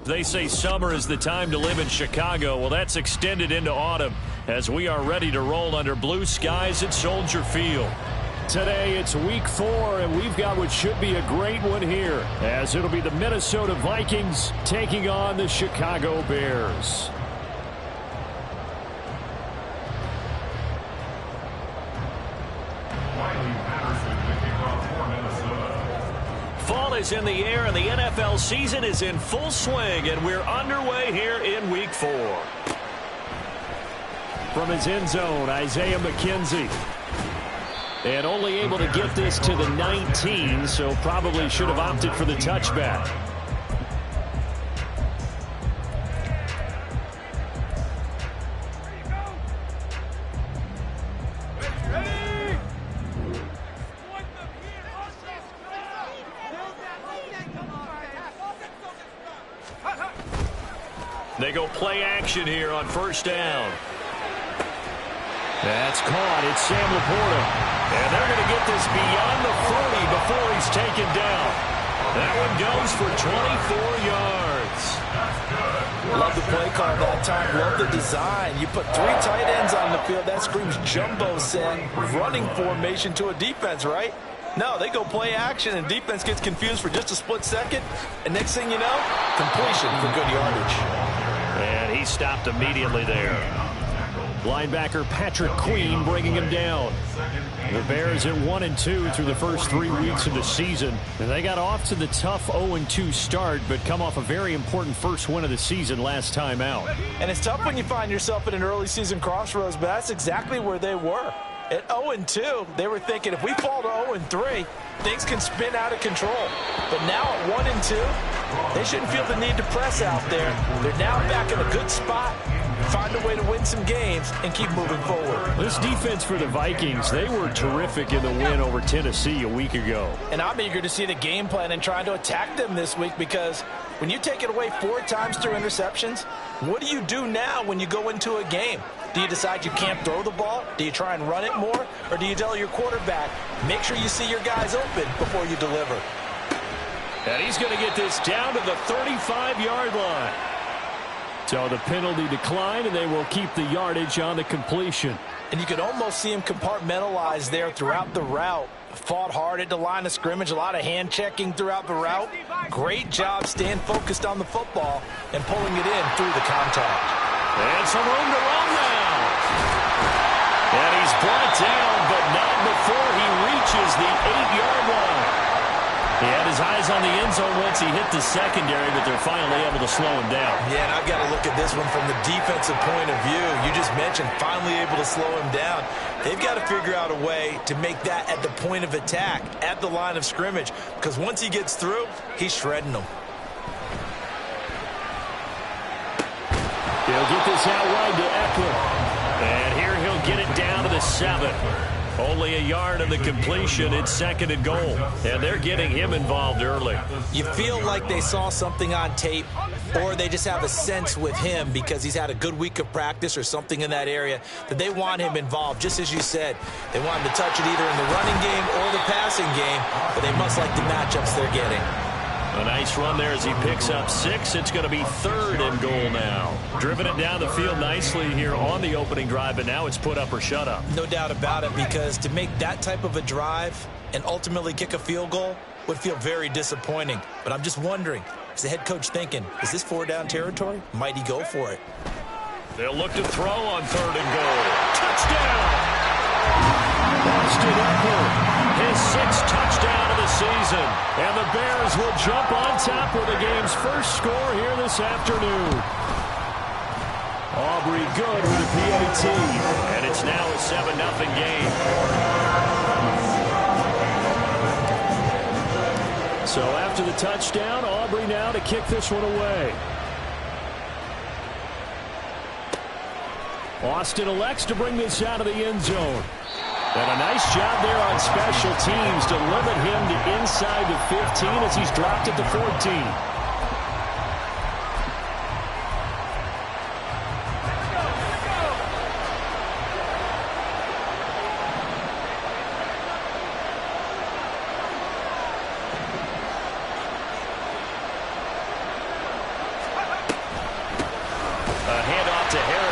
They say summer is the time to live in Chicago. Well, that's extended into autumn as we are ready to roll under blue skies at Soldier Field. Today, it's week 4, and we've got what should be a great one here, as it'll be the Minnesota Vikings taking on the Chicago Bears. Fall is in the air, and the NFL season is in full swing, and we're underway here in week 4. From his end zone, Isaiah McKenzie. And only able to get this to the 19, so probably should have opted for the touchback. They go play action here on first down. That's caught. It's Sam Laporta. And they're going to get this beyond the 40 before he's taken down. That one goes for 24 yards. Love the play call that time. Love the design. You put 3 tight ends on the field. That screams jumbo set, running formation to a defense, right? No, they go play action, and defense gets confused for just a split second. And next thing you know, completion for good yardage. And he stopped immediately there. Linebacker Patrick Queen bringing him down. The Bears at 1-2 through the first 3 weeks of the season. And they got off to the tough 0-2 start, but come off a very important first win of the season last time out. And it's tough when you find yourself at an early season crossroads, but that's exactly where they were. At 0-2, they were thinking if we fall to 0-3, things can spin out of control. But now at 1-2, they shouldn't feel the need to press out there. They're now back in a good spot. Find a way to win some games and keep moving forward. This defense for the Vikings, they were terrific in the win over Tennessee a week ago. And I'm eager to see the game plan and trying to attack them this week, because when you take it away 4 times through interceptions, what do you do now when you go into a game? Do you decide you can't throw the ball? Do you try and run it more? Or do you tell your quarterback, make sure you see your guys open before you deliver? And he's going to get this down to the 35-yard line. So the penalty declined, and they will keep the yardage on the completion. And you could almost see him compartmentalize there throughout the route. Fought hard at the line of scrimmage, a lot of hand checking throughout the route. Great job staying focused on the football and pulling it in through the contact. And some room to run now. And he's brought down, but not before he reaches the 8-yard line. He had his his eyes on the end zone once he hit the secondary, but they're finally able to slow him down. Yeah, and I've got to look at this one from the defensive point of view. You just mentioned finally able to slow him down. They've got to figure out a way to make that at the point of attack, at the line of scrimmage, because once he gets through, he's shredding them. He'll get this out wide to Eckler. And here he'll get it down to the 7. Only a yard of the completion. It's 2nd and goal. And they're getting him involved early. You feel like they saw something on tape, or they just have a sense with him because he's had a good week of practice or something in that area that they want him involved. Just as you said, they want him to touch it either in the running game or the passing game, but they must like the matchups they're getting. A nice run there as he picks up 6. It's going to be 3rd and goal now. Driven it down the field nicely here on the opening drive, but now it's put up or shut up. No doubt about it, because to make that type of a drive and ultimately kick a field goal would feel very disappointing. But I'm just wondering, is the head coach thinking, is this 4-down territory? Might he go for it? They'll look to throw on 3rd and goal. Touchdown! Austin Eckler, his 6th touchdown of the season. And the Bears will jump on top with the game's first score here this afternoon. Aubrey good with a PAT. And it's now a 7-0 game. So after the touchdown, Aubrey now to kick this one away. Austin elects to bring this out of the end zone. And a nice job there on special teams to limit him to inside the 15 as he's dropped at the 14.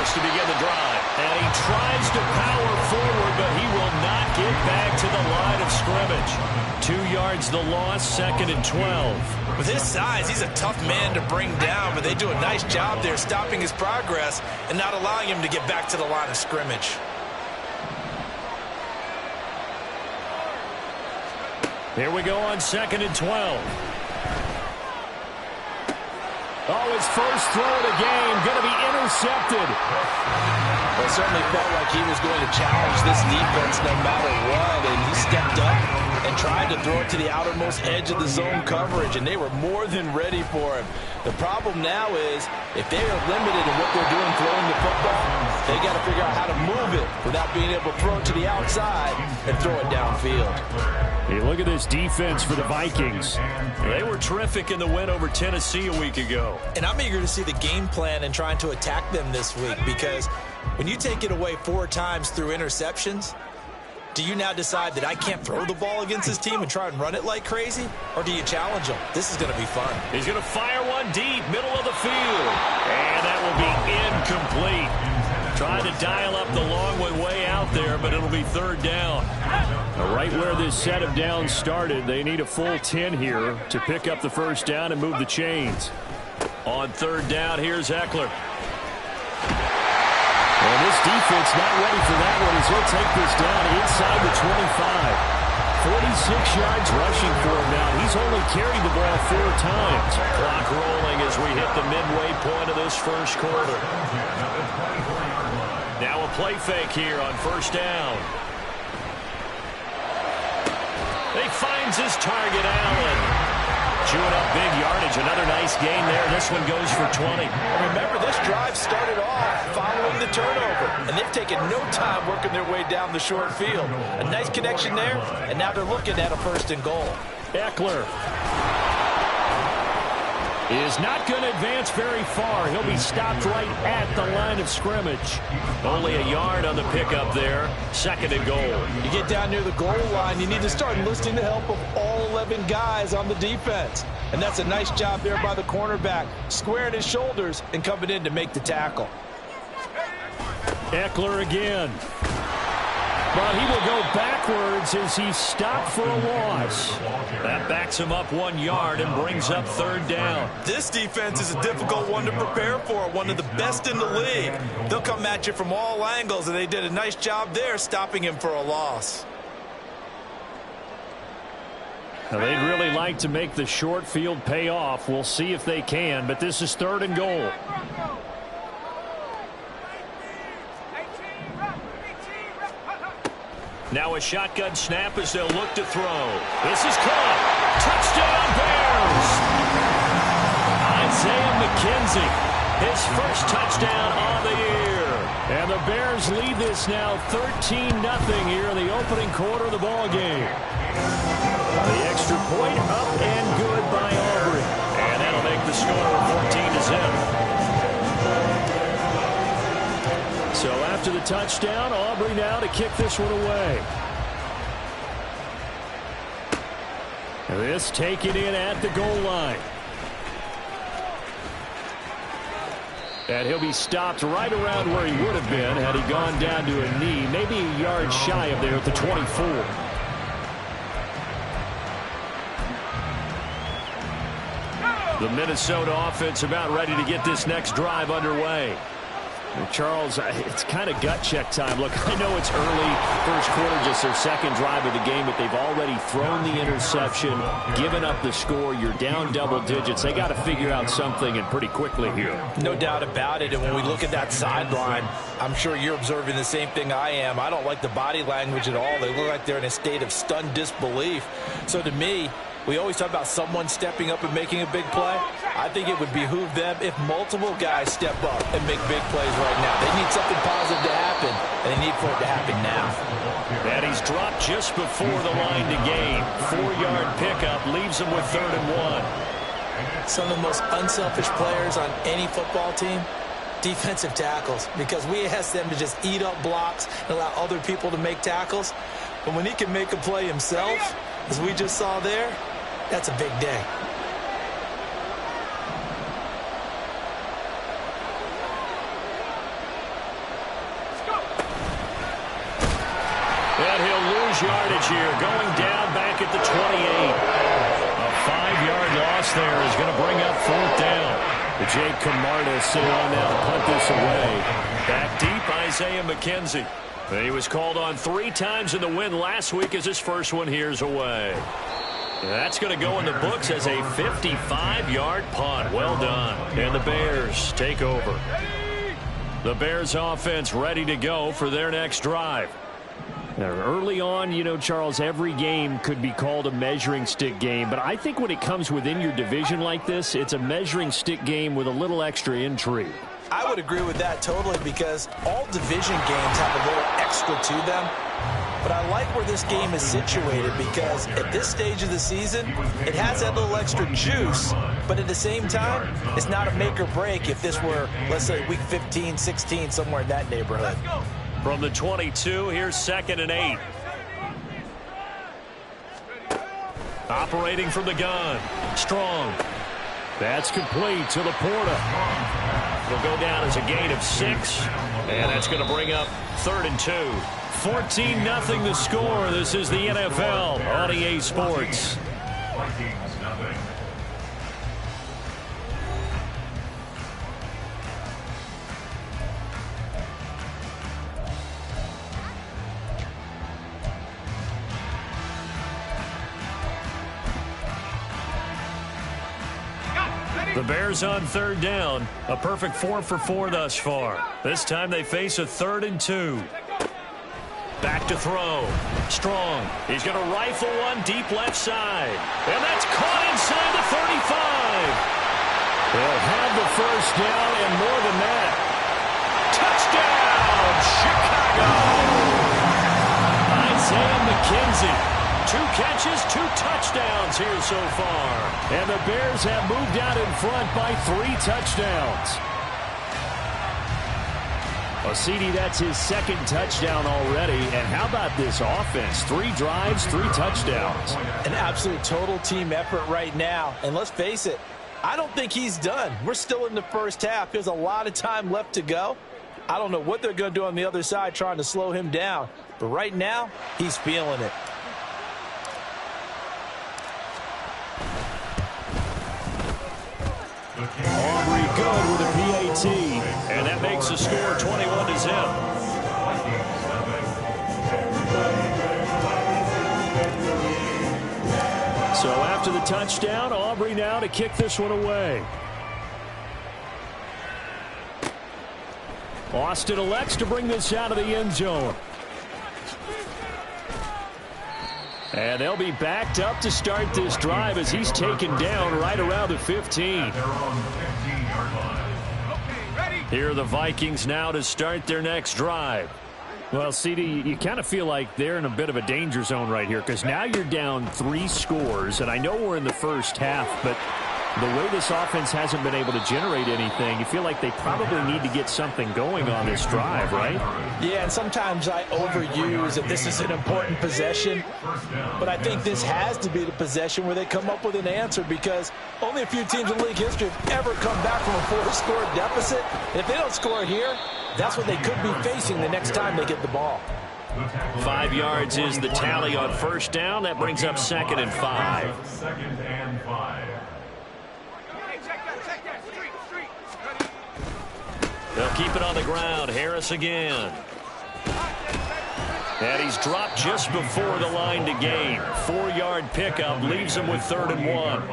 To begin the drive, and he tries to power forward, but he will not get back to the line of scrimmage. 2 yards the loss, 2nd and 12. With his size, he's a tough man to bring down, but they do a nice job there stopping his progress and not allowing him to get back to the line of scrimmage. Here we go on 2nd and 12. Oh, his first throw of the game going to be intercepted. Well, it certainly felt like he was going to challenge this defense no matter what, and he stepped up and tried to throw it to the outermost edge of the zone coverage, and they were more than ready for him. The problem now is if they are limited in what they're doing throwing the football, they got to figure out how to move it without being able to throw it to the outside and throw it downfield. Hey, look at this defense for the Vikings. They were terrific in the win over Tennessee a week ago. And I'm eager to see the game plan and trying to attack them this week, because when you take it away 4 times through interceptions, do you now decide that I can't throw the ball against this team and try and run it like crazy? Or do you challenge them? This is going to be fun. He's going to fire one deep, middle of the field. And that will be incomplete. Trying to dial up the long one way out there, but it'll be 3rd down. Right where this set of downs started, they need a full 10 here to pick up the first down and move the chains. On 3rd down, here's Eckler. And this defense not ready for that one as he'll take this down inside the 25. 46 yards rushing for him now. He's only carried the ball 4 times. Clock rolling as we hit the midway point of this first quarter. Now a play fake here on 1st down. He finds his target, Allen. Chewing up big yardage. Another nice gain there. This one goes for 20. And remember, this drive started off following the turnover, and they've taken no time working their way down the short field. A nice connection there, and now they're looking at a 1st and goal. Eckler is not going to advance very far. He'll be stopped right at the line of scrimmage. Only a yard on the pickup there. 2nd and goal. You get down near the goal line, you need to start enlisting the help of all 11 guys on the defense. And that's a nice job there by the cornerback, squaring his shoulders and coming in to make the tackle. Eckler again. But he will go backwards as he's stopped for a loss. That backs him up 1 yard and brings up 3rd down. This defense is a difficult one to prepare for, one of the best in the league. They'll come at you from all angles, and they did a nice job there stopping him for a loss. Now, they'd really like to make the short field pay off. We'll see if they can, but this is 3rd and goal. Now a shotgun snap as they'll look to throw. This is caught. Touchdown, Bears! Isaiah McKenzie, his first touchdown on the year. And the Bears lead this now 13-0 here in the opening quarter of the ball game. The extra point up and good by Aubrey. And that'll make the score 14-0. So after the touchdown, Aubrey now to kick this one away. This taken in at the goal line. And he'll be stopped right around where he would have been had he gone down to a knee, maybe a yard shy of there at the 24. The Minnesota offense about ready to get this next drive underway. Charles, it's kind of gut check time. Look, I know it's early, first quarter, just their second drive of the game, but they've already thrown the interception, given up the score. You're down double digits. They got to figure out something, and pretty quickly here. No doubt about it. And when we look at that sideline, I'm sure you're observing the same thing I am. I don't like the body language at all. They look like they're in a state of stunned disbelief. So to me, we always talk about someone stepping up and making a big play. I think it would behoove them if multiple guys step up and make big plays right now. They need something positive to happen, and they need for it to happen now. And he's dropped just before the line to gain. 4-yard pickup leaves him with 3rd and 1. Some of the most unselfish players on any football team, defensive tackles, because we ask them to just eat up blocks and allow other people to make tackles. But when he can make a play himself, as we just saw there, that's a big day. And he'll lose yardage here, going down back at the 28. A 5-yard loss there is going to bring up 4th down. Jake Camarda sitting on now to punt this away. Back deep, Isaiah McKenzie. He was called on 3 times in the win last week as his first one here's away. That's going to go in the books as a 55-yard punt. Well done. And the Bears take over. The Bears offense ready to go for their next drive. Now, early on, you know, Charles, every game could be called a measuring stick game. But I think when it comes within your division like this, it's a measuring stick game with a little extra intrigue. I would agree with that totally, because all division games have a little extra to them. But I like where this game is situated, because at this stage of the season, it has that little extra juice. But at the same time, it's not a make or break if this were, let's say, week 15, 16, somewhere in that neighborhood. From the 22, here's 2nd and 8. Operating from the gun. Strong. That's complete to Laporta. It'll go down as a gain of 6. And that's going to bring up 3rd and 2. 14-0 the score. This is the NFL on EA Sports. The Bears on 3rd down. A perfect 4 for 4 thus far. This time they face a 3rd and 2. Back to throw. Strong. He's going to rifle one deep left side. And that's caught inside the 35. They'll have the first down and more than that. Touchdown, Chicago! Isaiah McKenzie. 2 catches, 2 touchdowns here so far. And the Bears have moved out in front by 3 touchdowns. Well, CD, that's his 2nd touchdown already. And how about this offense? 3 drives, 3 touchdowns. An absolute total team effort right now. And let's face it, I don't think he's done. We're still in the first half. There's a lot of time left to go. I don't know what they're going to do on the other side trying to slow him down. But right now, he's feeling it. Aubrey good with a PAT, and that makes the score 21-0. So after the touchdown. Aubrey now to kick this one away. Austin elects to bring this out of the end zone. And they'll be backed up to start this drive as he's taken down right around the 15. Here are the Vikings now to start their next drive. Well, CD, you kind of feel like they're in a bit of a danger zone right here because now you're down 3 scores, and I know we're in the first half, but the way this offense hasn't been able to generate anything, you feel like they probably need to get something going on this drive, right? Yeah, and sometimes I overuse that this is an important possession, but I think this has to be the possession where they come up with an answer because only a few teams in league history have ever come back from a 4-score deficit. If they don't score here, that's what they could be facing the next time they get the ball. 5 yards is the tally on first down. That brings up 2nd and 5. They'll keep it on the ground. Harris again. And he's dropped just before the line to gain. 4-yard pickup leaves him with 3rd and 1.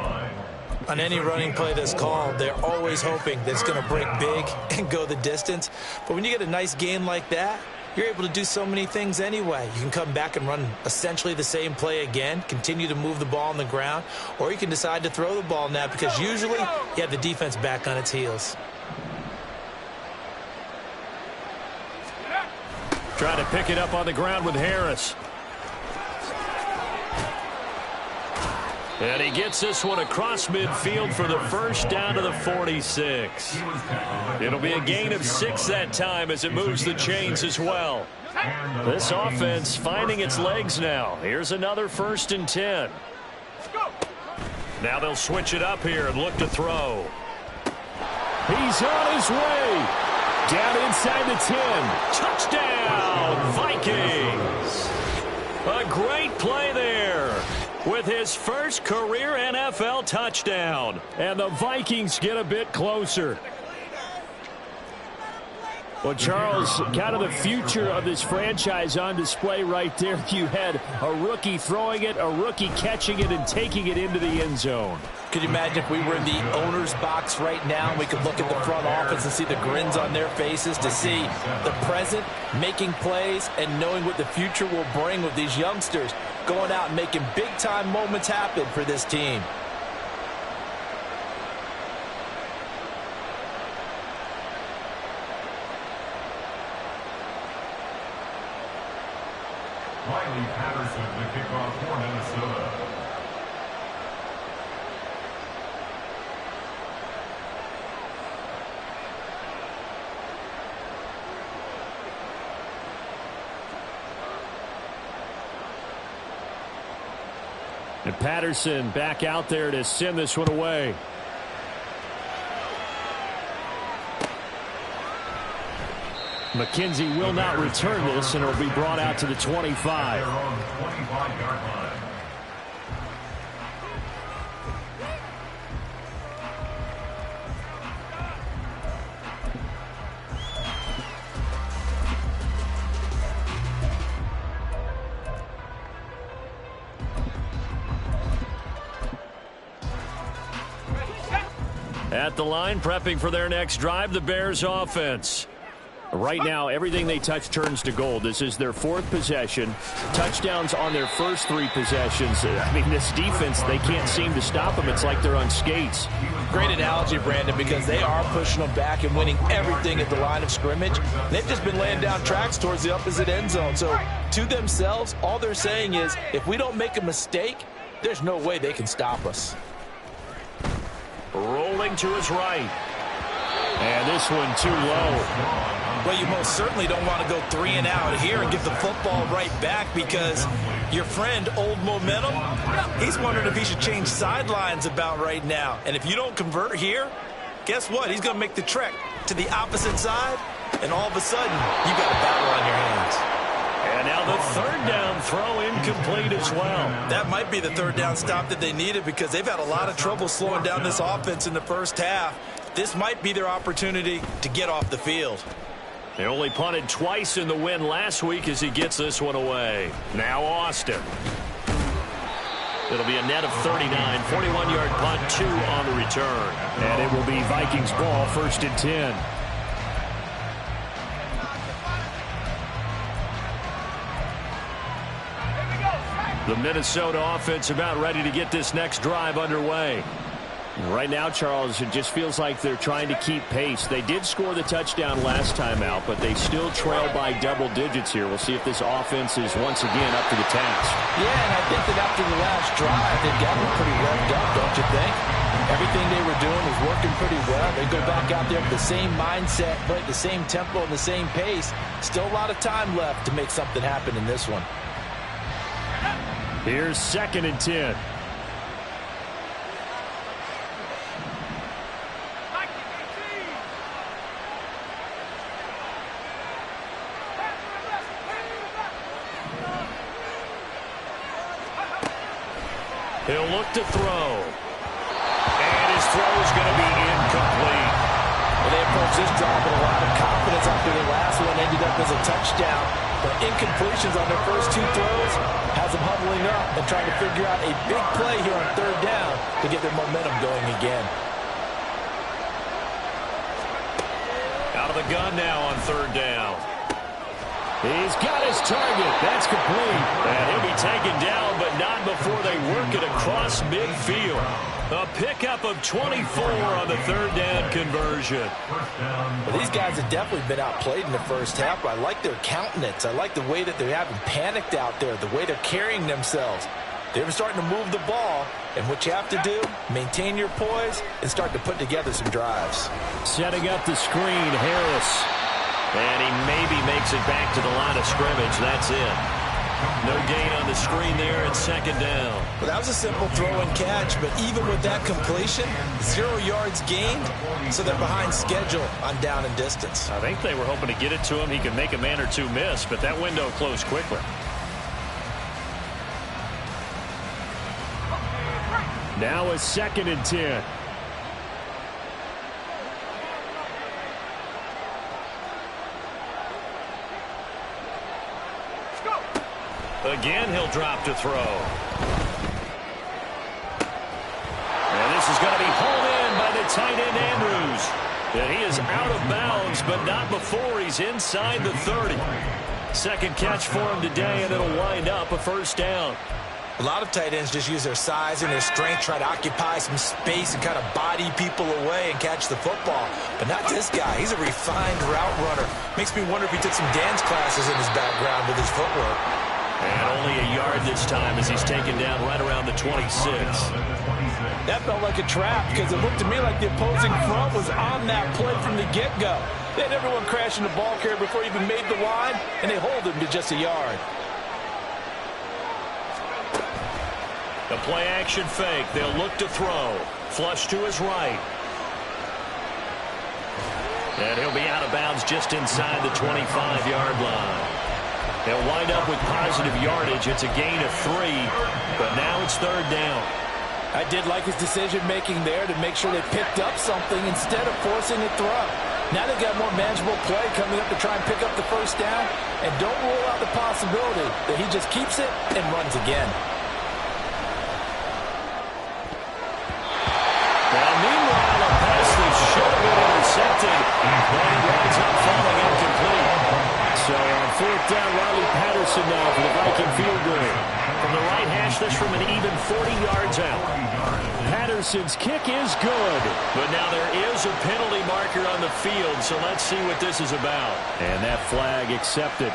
On any running play that's called, they're always hoping that it's going to break big and go the distance. But when you get a nice gain like that, you're able to do so many things anyway. You can come back and run essentially the same play again, continue to move the ball on the ground, or you can decide to throw the ball now because usually you have the defense back on its heels. Trying to pick it up on the ground with Harris. And he gets this one across midfield for the first down to the 46. It'll be a gain of 6 that time as it moves the chains as well. This offense finding its legs now. Here's another 1st and 10. Now they'll switch it up here and look to throw. He's on his way. Down inside the 10. Touchdown, Vikings. A great play there with his first career NFL touchdown. And the Vikings get a bit closer. Well, Charles, kind of the future of this franchise on display right there. You had a rookie throwing it, a rookie catching it, and taking it into the end zone. Could you imagine if we were in the owner's box right now and we could look at the front office and see the grins on their faces, to see the present making plays and knowing what the future will bring with these youngsters going out and making big-time moments happen for this team. Riley Patterson, the kickoff for Minnesota. And Patterson back out there to send this one away. McKenzie will not return this, and it'll be brought out to the 25. At the line, prepping for their next drive, the Bears offense. Right now, everything they touch turns to gold. This is their 4th possession. Touchdowns on their first 3 possessions. I mean, this defense, they can't seem to stop them. It's like they're on skates. Great analogy, Brandon, because they are pushing them back and winning everything at the line of scrimmage. They've just been laying down tracks towards the opposite end zone. So, to themselves, all they're saying is, if we don't make a mistake, there's no way they can stop us. Rolling to his right. And this one too low. Well, you most certainly don't want to go 3 and out here and give the football right back because your friend, Old Momentum, he's wondering if he should change sidelines about right now. And if you don't convert here, guess what? He's going to make the trek to the opposite side, and all of a sudden, you got a battle on your hands. And now the 3rd down throw incomplete as well. That might be the 3rd down stop that they needed because they've had a lot of trouble slowing down this offense in the first half. This might be their opportunity to get off the field. They only punted twice in the win last week as he gets this one away. Now Austin. It'll be a net of 39, 41-yard punt, 2 on the return. And it will be Vikings ball, 1st and 10. The Minnesota offense about ready to get this next drive underway. Right now, Charles, it just feels like they're trying to keep pace. They did score the touchdown last time out, but they still trail by double digits here. We'll see if this offense is once again up to the task. Yeah, and I think that after the last drive, they got them pretty revved up, don't you think? Everything they were doing was working pretty well. They go back out there with the same mindset, but the same tempo and the same pace. Still a lot of time left to make something happen in this one. Here's 2nd and 10. He'll look to throw. And his throw is going to be incomplete. Well, they approached this drive with a lot of confidence after the last one ended up as a touchdown. But incompletions on their first 2 throws has them huddling up and trying to figure out a big play here on 3rd down to get their momentum going again. Out of the gun now on 3rd down. He's got his target. That's complete. And he'll be taken down, but not before they work it across midfield. A pickup of 24 on the 3rd down conversion. Well, these guys have definitely been outplayed in the first half, but I like their countenance. I like the way that they haven't panicked out there, the way they're carrying themselves. They're starting to move the ball, and what you have to do, maintain your poise and start to put together some drives. Setting up the screen, Harris. And he maybe makes it back to the line of scrimmage. That's it. No gain on the screen there at 2nd down. Well, that was a simple throw and catch, but even with that completion, 0 yards gained, so they're behind schedule on down and distance. I think they were hoping to get it to him. He could make a man or two miss, but that window closed quickly. Now a 2nd and 10. Again, he'll drop to throw. And this is going to be hauled in by the tight end, Andrews. And he is out of bounds, but not before he's inside the 30. 2nd catch for him today, and it'll wind up a 1st down. A lot of tight ends just use their size and their strength, try to occupy some space and kind of body people away and catch the football. But not this guy. He's a refined route runner. Makes me wonder if he took some dance classes in his background with his footwork. And only a yard this time as he's taken down right around the 26. That felt like a trap because it looked to me like the opposing front was on that play from the get-go. They had everyone crashing the ball carrier before he even made the line, and they hold him to just a yard. The play-action fake. They'll look to throw. Flush to his right. And he'll be out of bounds just inside the 25-yard line. They'll wind up with positive yardage. It's a gain of 3, but now it's 3rd down. I did like his decision-making there to make sure they picked up something instead of forcing a throw. Now they've got more manageable play coming up to try and pick up the 1st down, and don't rule out the possibility that he just keeps it and runs again. Now, meanwhile, a pass that should have been intercepted, but he winds up falling incomplete. So on 4th down, Riley Patterson now for the Viking field goal. From the right hash, this from an even 40 yards out. Patterson's kick is good. But now there is a penalty marker on the field, so let's see what this is about. And that flag accepted.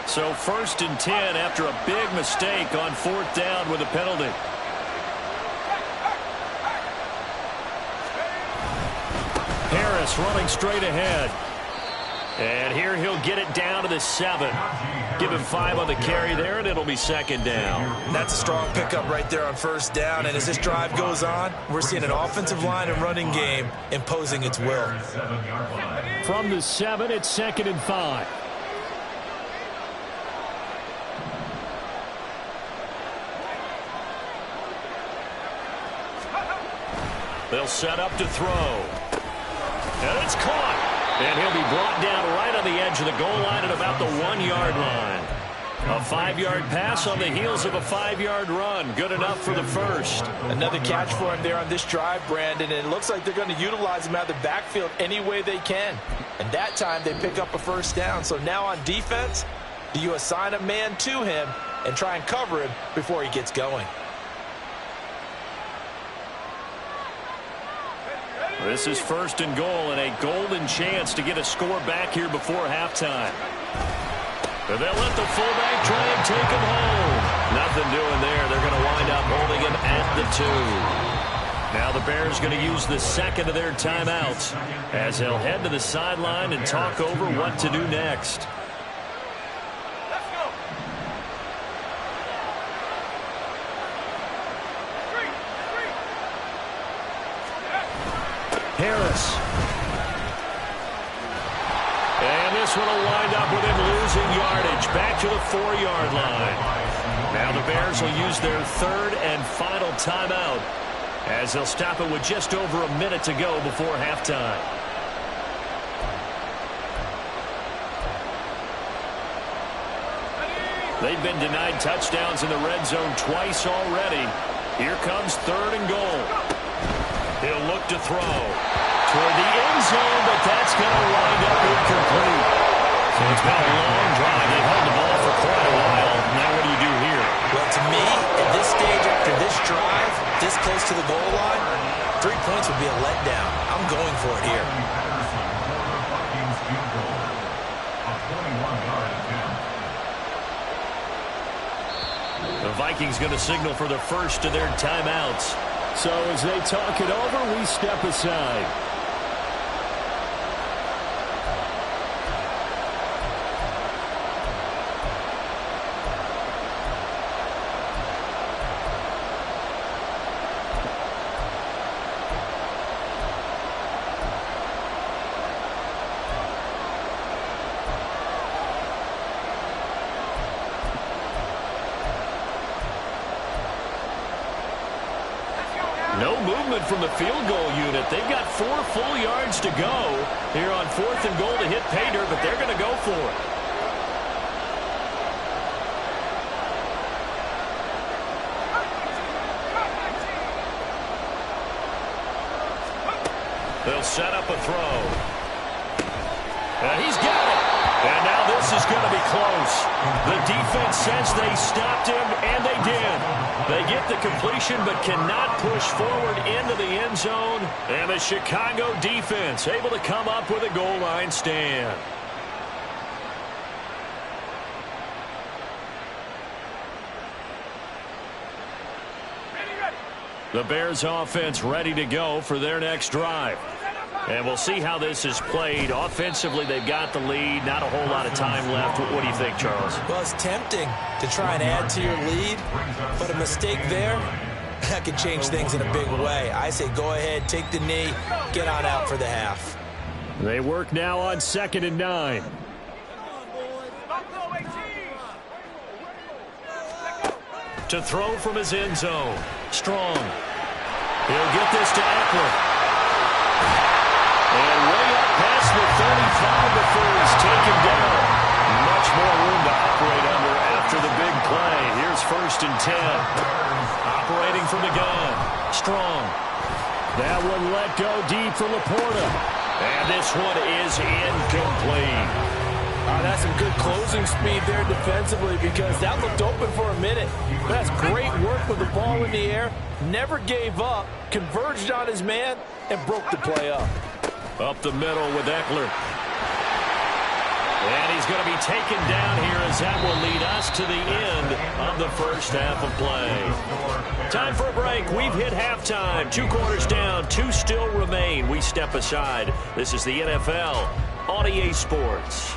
So 1st and 10 after a big mistake on 4th down with a penalty. Harris running straight ahead. And here he'll get it down to the 7. Give him 5 on the carry there, and it'll be 2nd down. That's a strong pickup right there on 1st down. And as this drive goes on, we're seeing an offensive line and running game imposing its will. From the 7, it's 2nd and 5. They'll set up to throw. And it's caught. And he'll be brought down right on the edge of the goal line at about the 1-yard line. A 5-yard pass on the heels of a 5-yard run. Good enough for the first. Another catch for him there on this drive, Brandon. And it looks like they're going to utilize him out of the backfield any way they can. And that time they pick up a first down. So now on defense, do you assign a man to him and try and cover him before he gets going? This is 1st and goal and a golden chance to get a score back here before halftime. They'll let the fullback try and take him home. Nothing doing there. They're going to wind up holding him at the 2. Now the Bears going to use the second of their timeouts as they'll head to the sideline and talk over what to do next. Harris. And this one will wind up with him losing yardage back to the 4-yard line. Now the Bears will use their 3rd and final timeout as they'll stop it with just over a minute to go before halftime. They've been denied touchdowns in the red zone twice already. Here comes 3rd and goal. He'll look to throw toward the end zone, but that's going to wind up incomplete. So it's been a long drive. They've held the ball for quite a while. Now what do you do here? Well, to me, at this stage after this drive, this close to the goal line, 3 points would be a letdown. I'm going for it here. The Vikings going to signal for the first of their timeouts. So as they talk it over, we step aside. No movement from the field goal unit. They've got 4 full yards to go here on 4th and goal to hit pay dirt, but they're going to go for it. They'll set up a throw. And he's got it. And now this is going to be close. The defense says they stopped him, and they did. They get the completion but cannot push forward into the end zone. And the Chicago defense able to come up with a goal line stand. The Bears offense ready to go for their next drive. And we'll see how this is played. Offensively, they've got the lead. Not a whole lot of time left. What do you think, Charles? Well, it's tempting to try and add to your lead, but a mistake there, that could change things in a big way. I say go ahead, take the knee, get on out for the half. They work now on 2nd and 9. To throw from his end zone. Strong. He'll get this to Eckler. And way up past the 35 before he's taken down. Much more room to operate under after the big play. Here's 1st and 10. Operating from the gun. Strong. That one let go deep for Laporta. And this one is incomplete. That's some good closing speed there defensively because that looked open for a minute. That's great work with the ball in the air. Never gave up, converged on his man, and broke the play up. Up the middle with Eckler. And he's going to be taken down here as that will lead us to the end of the first half of play. Time for a break. We've hit halftime. 2 quarters down, 2 still remain. We step aside. This is the NFL on EA Sports.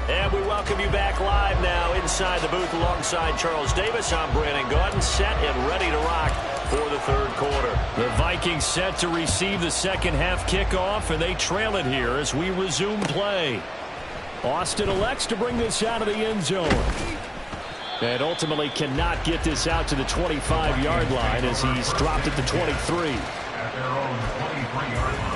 And we welcome you back live now inside the booth alongside Charles Davis. I'm Brandon Gaudin, set and ready to rock for the 3rd quarter. The Vikings set to receive the second half kickoff, and they trail it here as we resume play. Austin elects to bring this out of the end zone. And ultimately cannot get this out to the 25-yard line as he's dropped at the 23. At their own 23-yard line.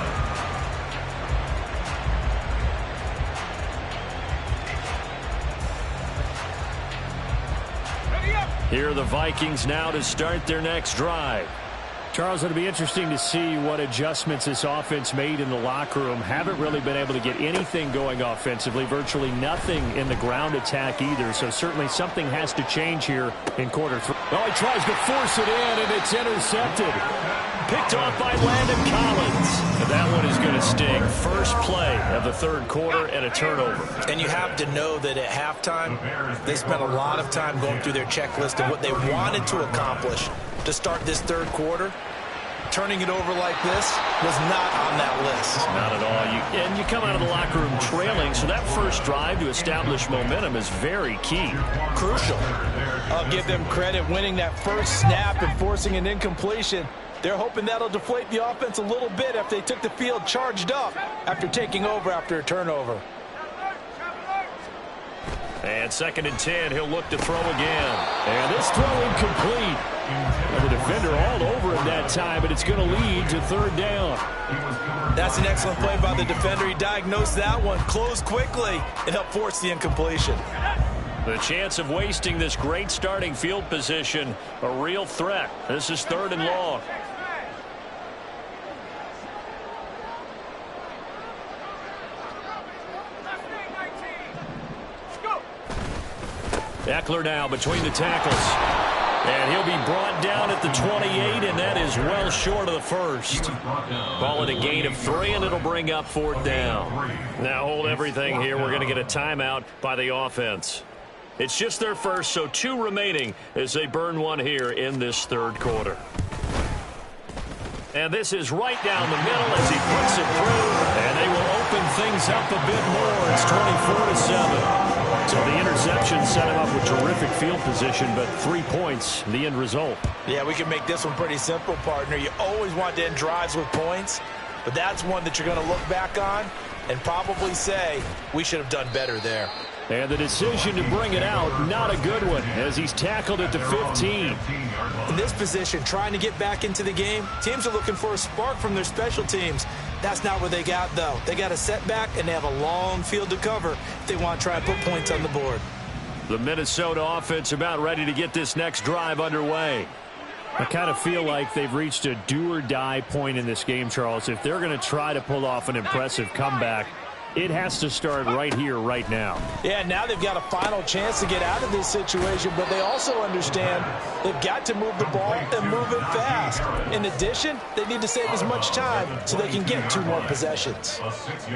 Here are the Vikings now to start their next drive. Charles, it'll be interesting to see what adjustments this offense made in the locker room. Haven't really been able to get anything going offensively, virtually nothing in the ground attack either. So certainly something has to change here in quarter 3. Oh, he tries to force it in, and it's intercepted. Picked off by Landon Collins. And that one is going to sting. First play of the third quarter and a turnover. And you have to know that at halftime, they spent a lot of time going through their checklist of what they wanted to accomplish to start this third quarter. Turning it over like this was not on that list. Not at all. And you come out of the locker room trailing, so that first drive to establish momentum is very key. Crucial. I'll give them credit winning that first snap and forcing an incompletion. They're hoping that'll deflate the offense a little bit after they took the field charged up after taking over after a turnover. And 2nd and 10, he'll look to throw again. And this throw incomplete. And the defender all over him that time, but it's going to lead to 3rd down. That's an excellent play by the defender. He diagnosed that one, closed quickly, and helped force the incompletion. The chance of wasting this great starting field position, a real threat. This is 3rd and long. Eckler now between the tackles. And he'll be brought down at the 28, and that is well short of the first. Call it a gain of 3, and it'll bring up 4th down. Now hold everything here. We're going to get a timeout by the offense. It's just their first, so 2 remaining as they burn one here in this third quarter. And this is right down the middle as he puts it through, and they will open things up a bit more. It's 24-7. So the interception set him up with terrific field position, but 3 points, the end result. Yeah, we can make this one pretty simple, partner. You always want to end drives with points, but that's one that you're going to look back on and probably say, we should have done better there. And the decision to bring it out, not a good one, as he's tackled at the 15. In this position, trying to get back into the game, teams are looking for a spark from their special teams. That's not what they got, though. They got a setback, and they have a long field to cover if they want to try and put points on the board. The Minnesota offense about ready to get this next drive underway. I kind of feel like they've reached a do-or-die point in this game, Charles. If they're going to try to pull off an impressive comeback, it has to start right here, right now. Yeah, now they've got a final chance to get out of this situation, but they also understand they've got to move the ball and move it fast. In addition, they need to save as much time so they can get 2 more possessions.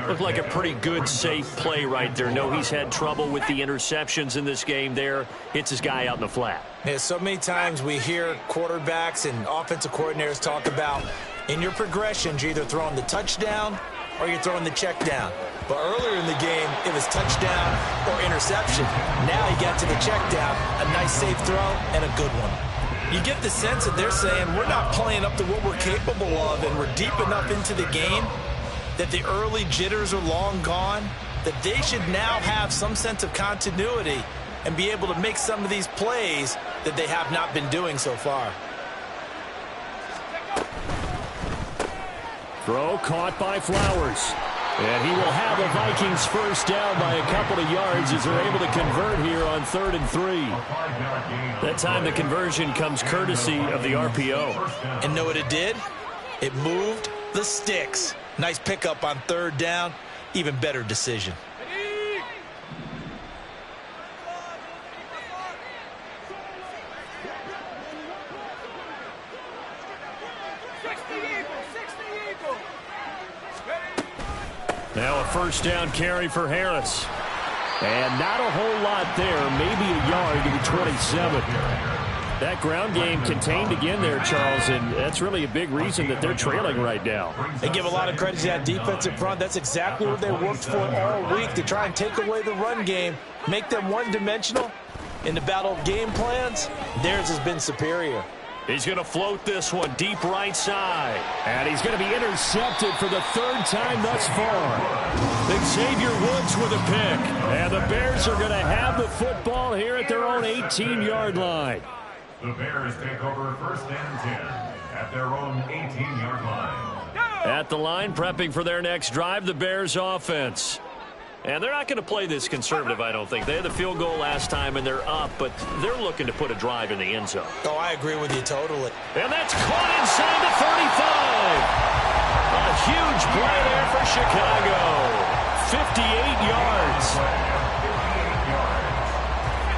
Looked like a pretty good, safe play right there. No, he's had trouble with the interceptions in this game there. Hits his guy out in the flat. Yeah, so many times we hear quarterbacks and offensive coordinators talk about in your progressions, you're either throwing the touchdown or you're throwing the check down. But earlier in the game, it was touchdown or interception. Now he got to the check down, a nice safe throw, and a good one. You get the sense that they're saying we're not playing up to what we're capable of, and we're deep enough into the game that the early jitters are long gone, that they should now have some sense of continuity and be able to make some of these plays that they have not been doing so far. Throw caught by Flowers. And he will have the Vikings first down by a couple of yards as they're able to convert here on 3rd and 3. That time the conversion comes courtesy of the RPO. And know what it did? It moved the sticks. Nice pickup on 3rd down. Even better decision. Now a first down carry for Harris. And not a whole lot there, maybe a yard to the 27. That ground game contained again there, Charles, and that's really a big reason that they're trailing right now. They give a lot of credit to that defensive front. That's exactly what they worked for all week, to try and take away the run game, make them one-dimensional. In the battle of game plans, theirs has been superior. He's going to float this one deep right side. And he's going to be intercepted for the third time thus far. Xavier Woods with a pick. And the Bears are going to have the football here at their own 18-yard line. The Bears take over 1st and 10 at their own 18-yard line. At the line, prepping for their next drive, the Bears offense. And they're not going to play this conservative, I don't think. They had the field goal last time, and they're up, but they're looking to put a drive in the end zone. Oh, I agree with you totally. And that's caught inside the 35. A huge play there for Chicago. 58 yards.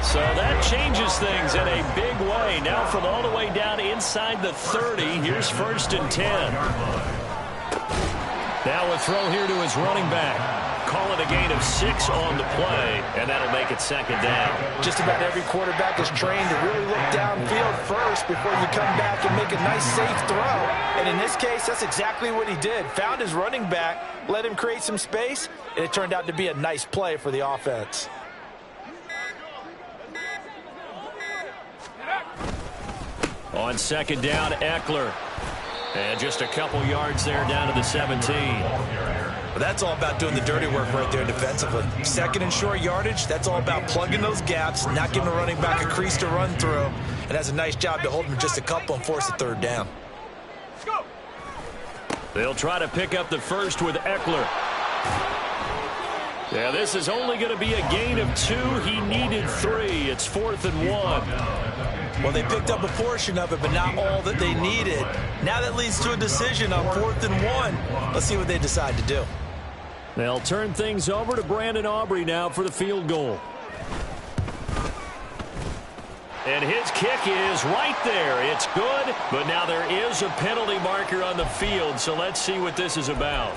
So that changes things in a big way. Now from all the way down inside the 30, here's 1st and 10. Now a throw here to his running back. Call it a gain of 6 on the play, and that'll make it 2nd down. Just about every quarterback is trained to really look downfield first before you come back and make a nice, safe throw. And in this case, that's exactly what he did. Found his running back, let him create some space, and it turned out to be a nice play for the offense. On 2nd down, Eckler. And just a couple yards there down to the 17. Well, that's all about doing the dirty work right there defensively. 2nd and short yardage, that's all about plugging those gaps, not giving a running back a crease to run through, and has a nice job to hold him just a couple and force a 3rd down. They'll try to pick up the first with Eckler. Yeah, this is only going to be a gain of 2. He needed 3. It's 4th and 1. Well, they picked up a portion of it, but not all that they needed. Now that leads to a decision on 4th and 1. Let's see what they decide to do. They'll turn things over to Brandon Aubrey now for the field goal. And his kick is right there. It's good, but now there is a penalty marker on the field, so let's see what this is about.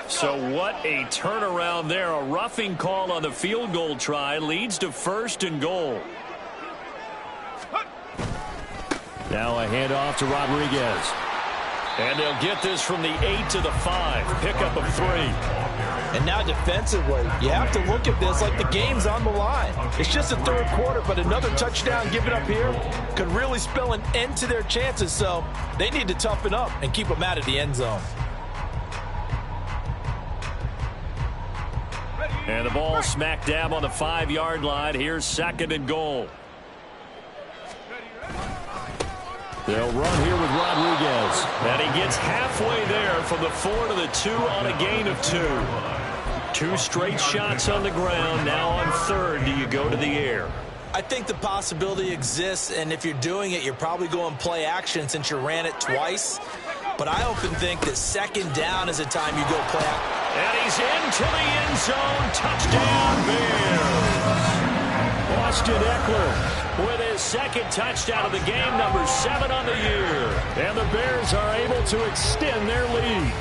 So what a turnaround there. A roughing call on the field goal try leads to 1st and goal. Now a handoff to Rodriguez. And they'll get this from the 8 to the 5. Pickup of 3. And now defensively, you have to look at this like the game's on the line. It's just a 3rd quarter, but another touchdown given up here could really spell an end to their chances. So they need to toughen up and keep them out of the end zone. And the ball smack dab on the 5-yard line. Here's 2nd and goal. They'll run here with Rodriguez. And he gets halfway there from the 4 to the 2 on a gain of 2. 2 straight shots on the ground. Now on 3rd, do you go to the air? I think the possibility exists, and if you're doing it, you're probably going play action since you ran it twice. But I often think that 2nd down is a time you go play action. And he's into the end zone. Touchdown, Bears. Austin Eckler with his 2nd touchdown of the game, number 7 on the year. And the Bears are able to extend their lead.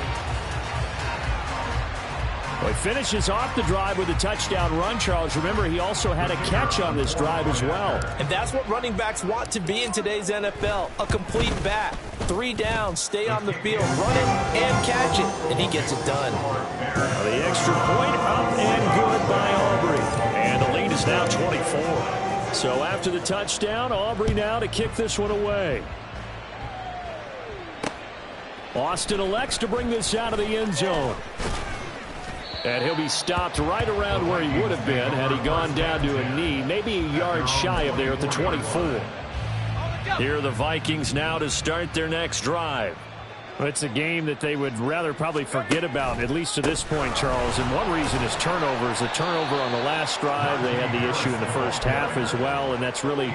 Well, he finishes off the drive with a touchdown run, Charles. Remember, he also had a catch on this drive as well. And that's what running backs want to be in today's NFL, a complete back. 3 downs, stay on the field, run it and catch it, and he gets it done. Well, the extra point up and good by Aubrey. And the lead is now 24. So after the touchdown, Aubrey now to kick this one away. Austin elects to bring this out of the end zone. And he'll be stopped right around where he would have been had he gone down to a knee, maybe a yard shy of there at the 24. Here are the Vikings now to start their next drive. Well, it's a game that they would rather probably forget about, at least to this point, Charles. And one reason is turnovers. A turnover on the last drive. They had the issue in the first half as well, and that's really,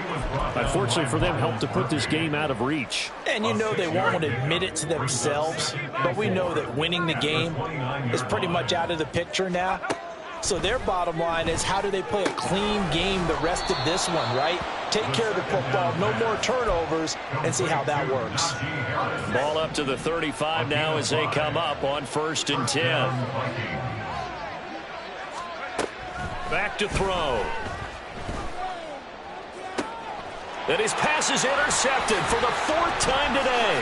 unfortunately for them, helped to put this game out of reach. And you know they won't admit it to themselves, but we know that winning the game is pretty much out of the picture now. So their bottom line is, how do they play a clean game the rest of this one, right? Take care of the football, no more turnovers, and see how that works. Ball up to the 35 now as they come up on 1st and 10. Back to throw. And his pass is intercepted for the 4th time today.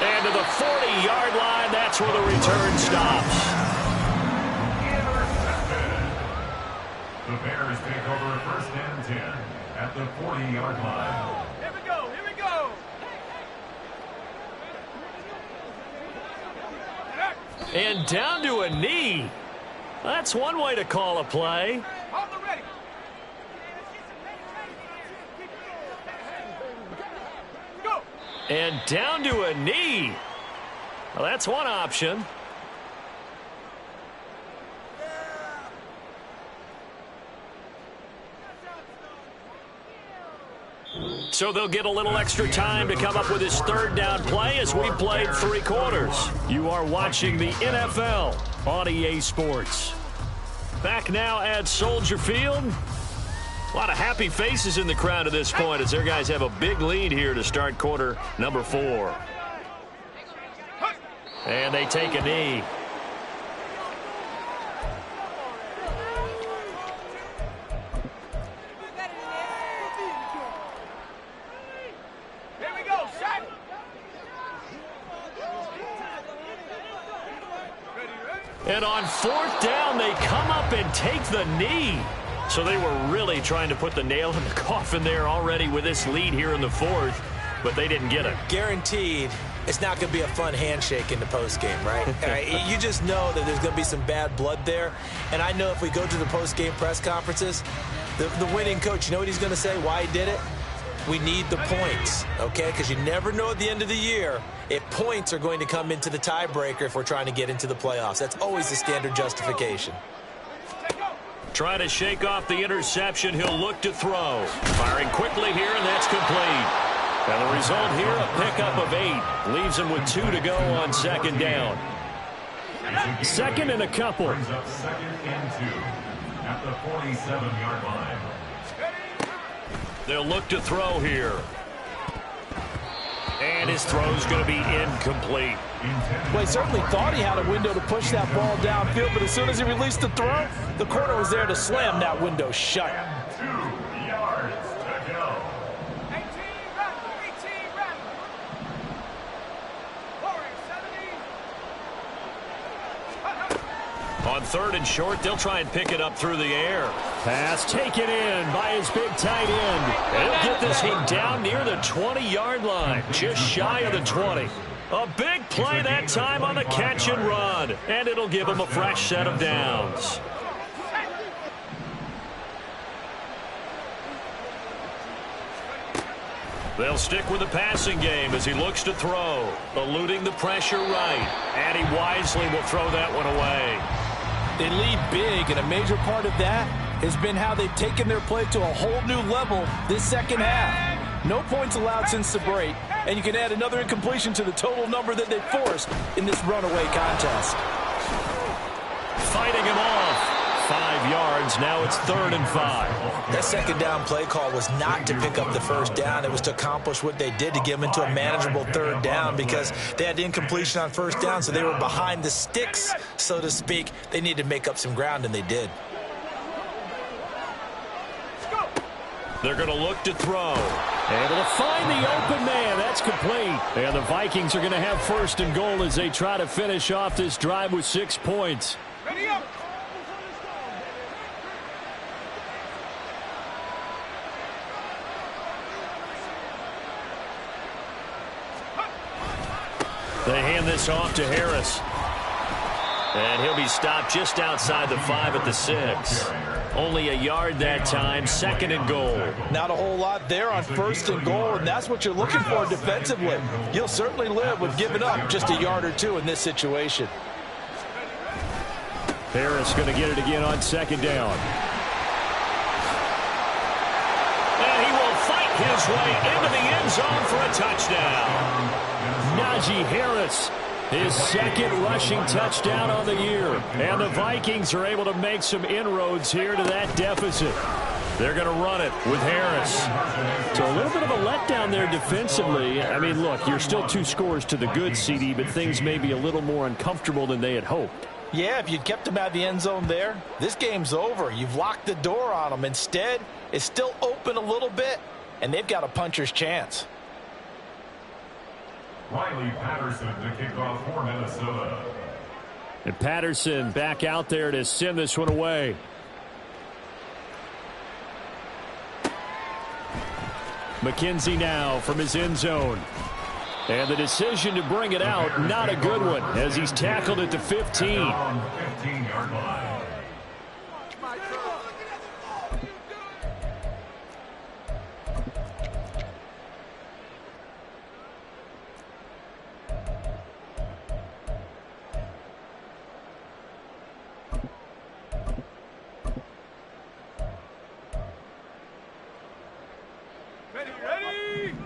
And to the 40-yard line, that's where the return stops. The Bears take over 1st and 10 at the 40-yard line. Here we go, here we go. And down to a knee. That's one way to call a play. Hold the ready. Go. And down to a knee. Well, that's one option. So they'll get a little extra time to come up with his third down play as we played 3 quarters. You are watching the NFL on EA Sports. Back now at Soldier Field. A lot of happy faces in the crowd at this point as their guys have a big lead here to start quarter number 4. And they take a knee. Here we go, shot. And on 4th down, they come up and take the knee. So they were really trying to put the nail in the coffin there already with this lead here in the 4th, but they didn't get it. Guaranteed, it's not going to be a fun handshake in the postgame, right? You just know that there's going to be some bad blood there. And I know if we go to the postgame press conferences, the winning coach, you know what he's going to say, why he did it? We need the points, okay? Because you never know at the end of the year if points are going to come into the tiebreaker if we're trying to get into the playoffs. That's always the standard justification. Trying to shake off the interception. He'll look to throw. Firing quickly here, and that's complete. And the result here, a pickup of 8. Leaves him with 2 to go on 2nd down. 2nd and a couple. Brings up 2nd and 2 at the 47-yard line. They'll look to throw here. And his throw's going to be incomplete. Well, he certainly thought he had a window to push that ball downfield, but as soon as he released the throw, the corner was there to slam that window shut. 2 yards to go. 18 rattle, 18 rattle. 470. On 3rd and short, they'll try and pick it up through the air. Pass taken in by his big tight end. They'll get this one down near the 20-yard line, just shy of the 20. A big play that time on the catch and run, and it'll give him a fresh set of downs. They'll stick with the passing game as he looks to throw, eluding the pressure right, and he wisely will throw that one away. They lead big, and a major part of that has been how they've taken their play to a whole new level this second half. No points allowed since the break, and you can add another incompletion to the total number that they forced in this runaway contest. Fighting him off. 5 yards. Now it's 3rd and 5. That second down play call was not to pick up the first down. It was to accomplish what they did to get them into a manageable 3rd down because they had incompletion on 1st down, so they were behind the sticks, so to speak. They needed to make up some ground, and they did. They're going to look to throw. Able to find the open man. That's complete. And the Vikings are going to have 1st and goal as they try to finish off this drive with 6 points. Ready up. They hand this off to Harris. And he'll be stopped just outside the 5 at the 6. Only a yard that time, 2nd and goal. Not a whole lot there on 1st and goal, and that's what you're looking for defensively. You'll certainly live with giving up just a yard or 2 in this situation. Harris going to get it again on 2nd down. And he will fight his way into the end zone for a touchdown. Najee Harris, his 2nd rushing touchdown on the year. And the Vikings are able to make some inroads here to that deficit. They're going to run it with Harris. So a little bit of a letdown there defensively. I mean, look, you're still 2 scores to the good, CD, but things may be a little more uncomfortable than they had hoped. Yeah, if you'd kept him out of the end zone there, this game's over. You've locked the door on them. Instead, it's still open a little bit, and they've got a puncher's chance. Riley Patterson to kick off for Minnesota. And Patterson back out there to send this one away. McKenzie now from his end zone. And the decision to bring it out, not a good one, as he's tackled at the 15. 15-yard line.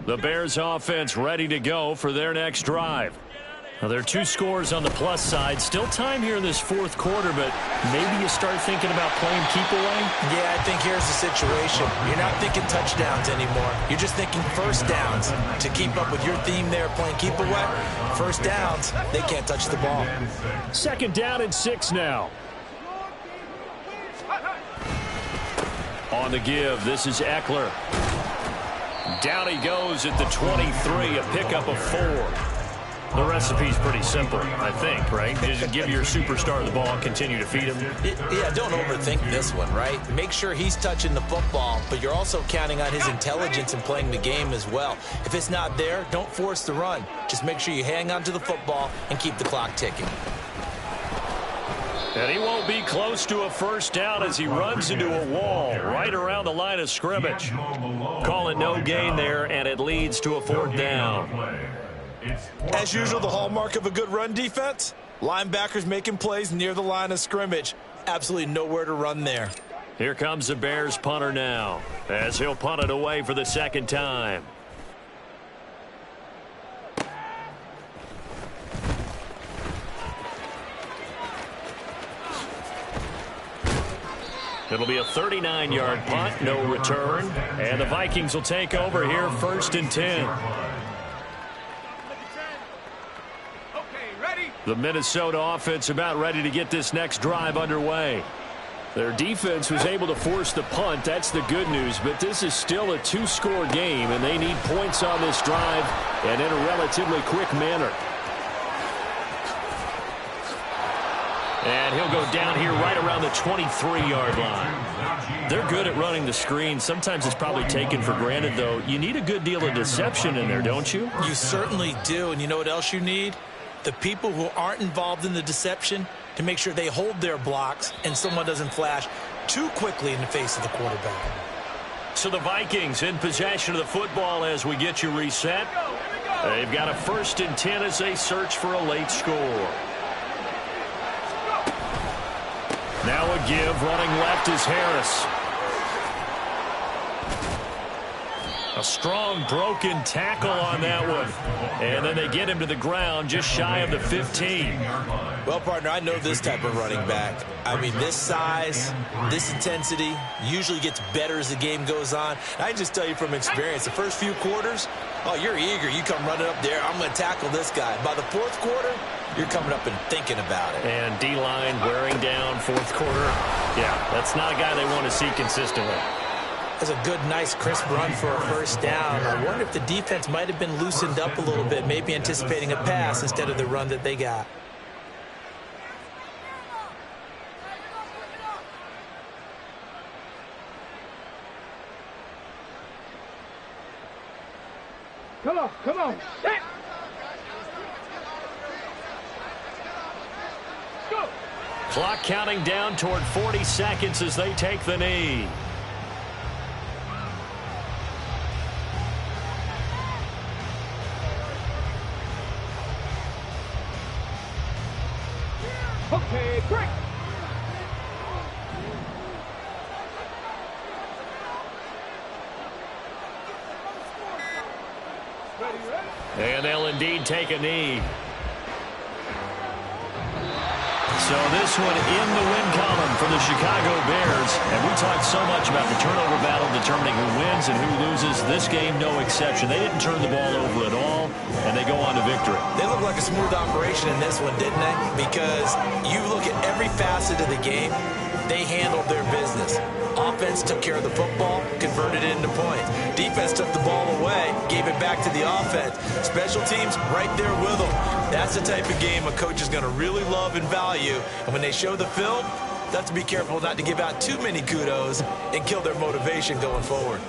The Bears offense ready to go for their next drive. Now, there are 2 scores on the plus side. Still time here in this fourth quarter, but maybe you start thinking about playing keep away? Yeah, I think here's the situation. You're not thinking touchdowns anymore. You're just thinking first downs. To keep up with your theme there, playing keep away, first downs, they can't touch the ball. 2nd down and 6 now. On the give, this is Eckler. Down he goes at the 23, a pickup of 4. The recipe's pretty simple, I think, right? Just give your superstar the ball, continue to feed him. Yeah, don't overthink this one, right? Make sure he's touching the football, but you're also counting on his intelligence in playing the game as well. If it's not there, don't force the run. Just make sure you hang on to the football and keep the clock ticking. And he won't be close to a first down as he runs into a wall right around the line of scrimmage. Call it no gain there, and it leads to a 4th down. As usual, the hallmark of a good run defense, linebackers making plays near the line of scrimmage. Absolutely nowhere to run there. Here comes the Bears punter now, as he'll punt it away for the 2nd time. It'll be a 39-yard punt, no return. And the Vikings will take over here, 1st and 10. The Minnesota offense about ready to get this next drive underway. Their defense was able to force the punt. That's the good news. But this is still a 2-score game, and they need points on this drive and in a relatively quick manner. And he'll go down here right around the 23-yard line. They're good at running the screen. Sometimes it's probably taken for granted, though. You need a good deal of deception in there, don't you? You certainly do. And you know what else you need? The people who aren't involved in the deception to make sure they hold their blocks and someone doesn't flash too quickly in the face of the quarterback. So the Vikings in possession of the football as we get you reset. They've got a 1st and 10 as they search for a late score. Now a give, running left is Harris. A strong broken tackle on that one. And then they get him to the ground just shy of the 15. Well, partner, I know this type of running back. I mean, this size, this intensity usually gets better as the game goes on. And I can just tell you from experience, the first few quarters, oh, you're eager. You come running up there, I'm going to tackle this guy. By the 4th quarter, you're coming up and thinking about it. And D-line wearing down 4th quarter. Yeah, that's not a guy they want to see consistently. That's a good, nice, crisp run for a first down. I wonder if the defense might have been loosened up a little bit, maybe anticipating a pass instead of the run that they got. Come on, come on. Hey. Go. Clock counting down toward 40 seconds as they take the knee. Okay, break. And they'll indeed take a knee. So this one in the win column for the Chicago Bears. And we talked so much about the turnover battle determining who wins and who loses. This game, no exception. They didn't turn the ball over at all, and they go on to victory. They look like a smooth operation in this one, didn't they? Because you look at every facet of the game, they handled their business. Offense took care of the football, converted it into points. Defense took the ball away, gave it back to the offense. Special teams right there with them. That's the type of game a coach is going to really love and value. And when they show the film, they have to be careful not to give out too many kudos and kill their motivation going forward.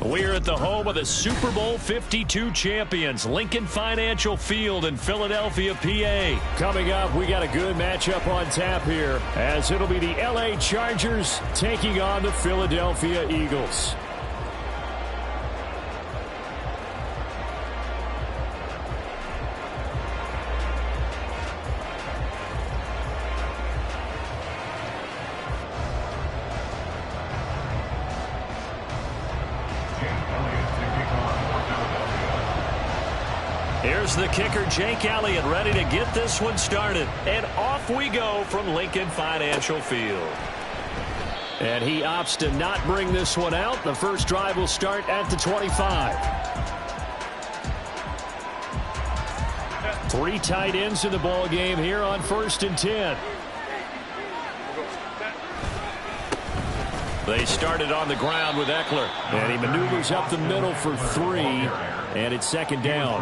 We're at the home of the Super Bowl 52 champions, Lincoln Financial Field in Philadelphia, PA. Coming up, we got a good matchup on tap here, as it'll be the LA Chargers taking on the Philadelphia Eagles. Here's the kicker, Jake Elliott, ready to get this one started. And off we go from Lincoln Financial Field. And he opts to not bring this one out. The first drive will start at the 25. 3 tight ends in the ball game here on 1st and 10. They started on the ground with Eckler. And he maneuvers up the middle for 3. And it's 2nd down.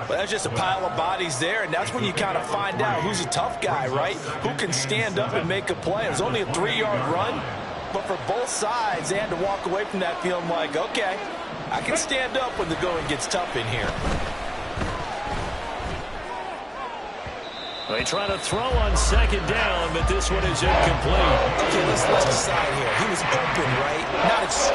Well, that's just a pile of bodies there, and that's when you kind of find out who's a tough guy, right? Who can stand up and make a play. It was only a 3-yard run, but for both sides, they had to walk away from that feeling like, okay, I can stand up when the going gets tough in here. They try to throw on 2nd down, but this one is incomplete. Okay, let's decide here. He was open, right? Not as